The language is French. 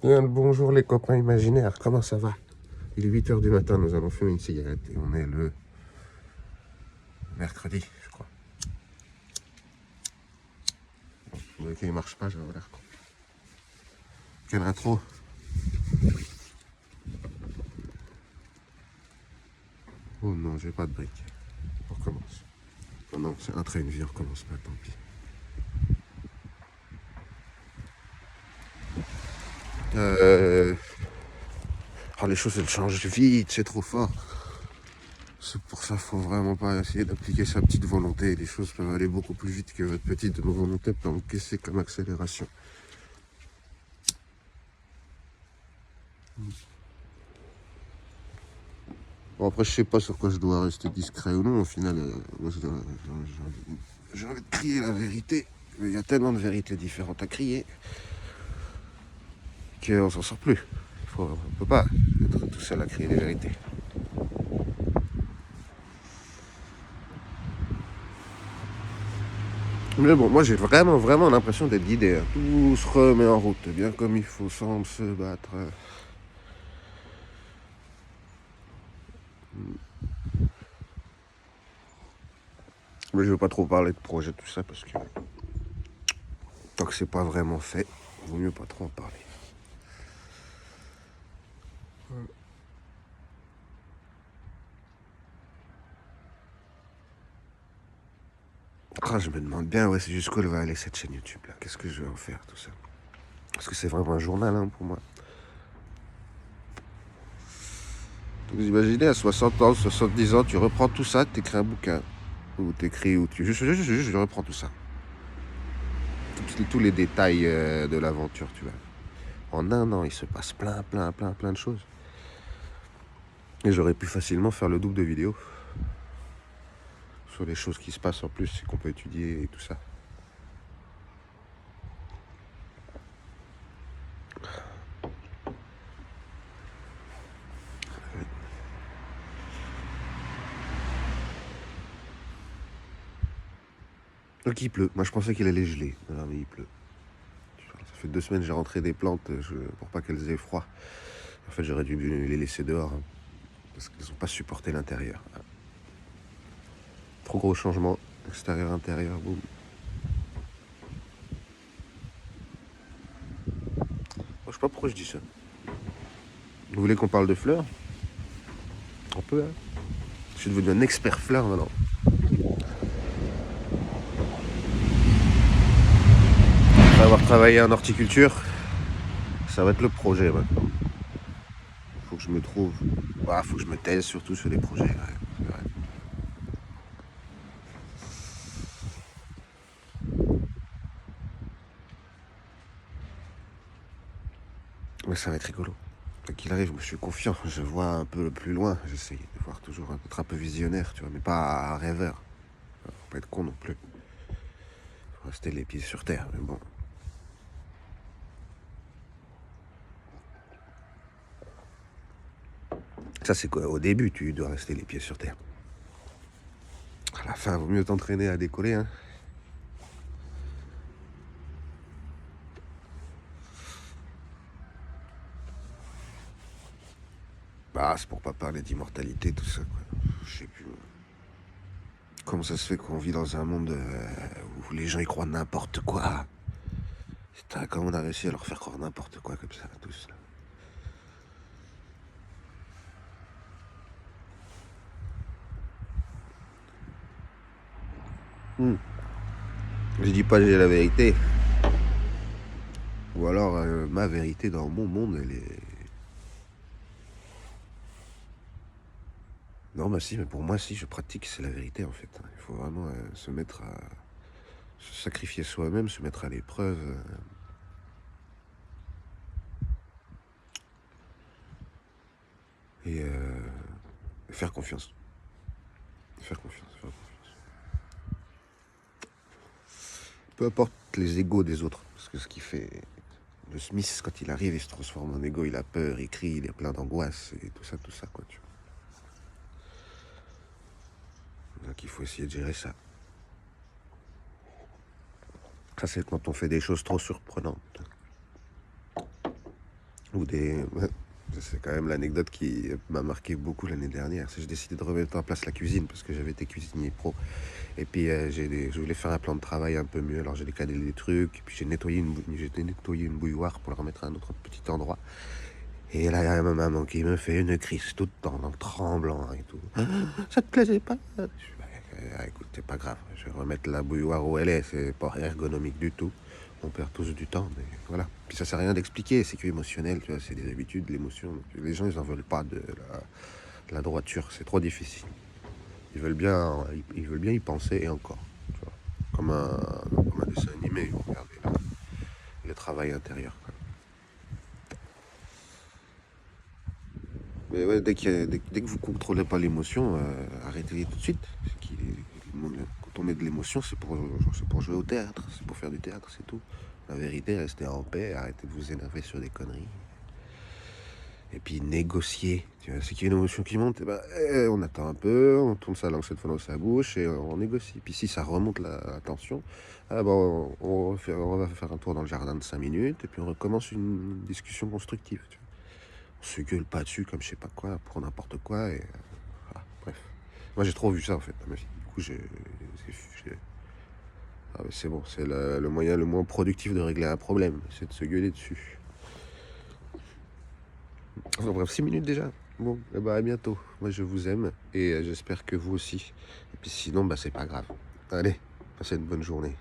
Bien le bonjour les copains imaginaires, comment ça va? Il est 8 h du matin, nous allons fumer une cigarette et on est le mercredi, je crois. Le il marche pas, j'avais l'air con. Quelle intro? Oh non, j'ai pas de briques. On recommence. Oh non, c'est un trait, une vie, on recommence pas, tant pis. Oh, les choses elles changent vite, c'est trop fort. C'est pour ça faut vraiment pas essayer d'appliquer sa petite volonté. Les choses peuvent aller beaucoup plus vite que votre petite volonté peut encaisser comme accélération. Bon, après, je sais pas sur quoi je dois rester discret ou non. Au final, moi, j'ai envie de crier la vérité. Mais il y a tellement de vérités différentes à crier qu'on s'en sort plus. On peut pas être tout seul à crier les vérités. Mais bon, moi, j'ai vraiment l'impression d'être guidé, hein. Tout se remet en route, bien comme il faut, sans se battre. Mais je veux pas trop parler de projet, tout ça, parce que tant que c'est pas vraiment fait, il vaut mieux pas trop en parler. Ah, je me demande bien, ouais, c'est jusqu'où elle va aller cette chaîne YouTube là. Qu'est-ce que je vais en faire, tout ça? Parce que c'est vraiment un journal, hein, pour moi. Vous imaginez, à 60 ans, 70 ans, tu reprends tout ça, tu écris un bouquin. Ou t'écris, ou tu. Je reprends tout ça. Tous les détails de l'aventure, tu vois. En un an, il se passe plein de choses. Et j'aurais pu facilement faire le double de vidéos. Sur les choses qui se passent en plus et qu'on peut étudier et tout ça. Donc il pleut. Moi, je pensais qu'il allait geler. Non, mais il pleut. Ça fait 2 semaines que j'ai rentré des plantes pour pas qu'elles aient froid. En fait, j'aurais dû les laisser dehors, hein, parce qu'elles n'ont pas supporté l'intérieur. Trop gros changement, extérieur-intérieur, boum. Je sais pas pourquoi je dis ça. Vous voulez qu'on parle de fleurs? On peut, hein. Je suis devenu un expert fleurs maintenant. Après avoir travaillé en horticulture, ça va être le projet maintenant. Faut que je me trouve. Ah, faut que je me taise surtout sur les projets. Ouais. Mais ça va être rigolo. Quoi qu'il arrive, je suis confiant. Je vois un peu le plus loin. J'essaye de voir toujours être un peu visionnaire, tu vois, mais pas rêveur. Faut pas être con non plus. Faut rester les pieds sur terre, mais bon. Ça, c'est quoi? Au début, tu dois rester les pieds sur terre. À la fin, vaut mieux t'entraîner à décoller, hein. Bah, c'est pour pas parler d'immortalité, tout ça, quoi. Je sais plus. Comment ça se fait qu'on vit dans un monde où les gens y croient n'importe quoi? Putain, comment on a réussi à leur faire croire n'importe quoi comme ça, tous? Je dis pas j'ai la vérité. Ou alors ma vérité dans mon monde, elle est. Non, bah si, mais pour moi, si je pratique, c'est la vérité en fait. Il faut vraiment se mettre à. Se sacrifier soi-même, se mettre à l'épreuve. Et faire confiance. Faire confiance, faire confiance. Peu importe les égos des autres. Parce que ce qui fait. Le Smith, quand il arrive, il se transforme en égo, il a peur, il crie, il est plein d'angoisse et tout ça, quoi, tu vois. Donc il faut essayer de gérer ça. Ça, c'est quand on fait des choses trop surprenantes. Ou des... ouais, c'est quand même l'anecdote qui m'a marqué beaucoup l'année dernière. C'est que j'ai décidé de remettre en place la cuisine parce que j'avais été cuisinier pro. Et puis je voulais faire un plan de travail un peu mieux. Alors j'ai décalé des trucs. Et puis j'ai nettoyé une bouilloire pour la remettre à un autre petit endroit. Et là, il y a ma maman qui me fait une crise toute tendance, tremblant et tout. Ça te plaisait pas? Je fais, écoute, c'est pas grave. Je vais remettre la bouilloire où elle est. C'est pas ergonomique du tout. On perd tous du temps, mais voilà. Puis ça sert à rien d'expliquer. C'est que émotionnel, tu vois. C'est des habitudes, l'émotion. Les gens, ils en veulent pas de la droiture. C'est trop difficile. Ils veulent bien y penser et encore. Tu vois. Comme un dessin animé. Ils vont regarder le travail intérieur, quoi. Mais ouais, dès que vous contrôlez pas l'émotion, arrêtez tout de suite. Quand on met de l'émotion, c'est pour jouer au théâtre, c'est pour faire du théâtre, c'est tout. La vérité, restez en paix, arrêtez de vous énerver sur des conneries. Et puis négocier. Tu vois, c'est qu'il y a une émotion qui monte, on attend un peu, on tourne sa langue cette fois dans sa bouche et on négocie. Puis si ça remonte la tension, on va faire un tour dans le jardin de 5 minutes et puis on recommence une discussion constructive. Tu vois. On se gueule pas dessus comme je sais pas quoi, pour n'importe quoi. Et voilà, bref. Moi j'ai trop vu ça en fait dans ma vie. Du coup c'est bon, c'est le moyen le moins productif de régler un problème, c'est de se gueuler dessus. Enfin bref, 6 minutes déjà. Bon, eh ben, à bientôt. Moi je vous aime et j'espère que vous aussi. Et puis sinon, bah c'est pas grave. Allez, passez une bonne journée.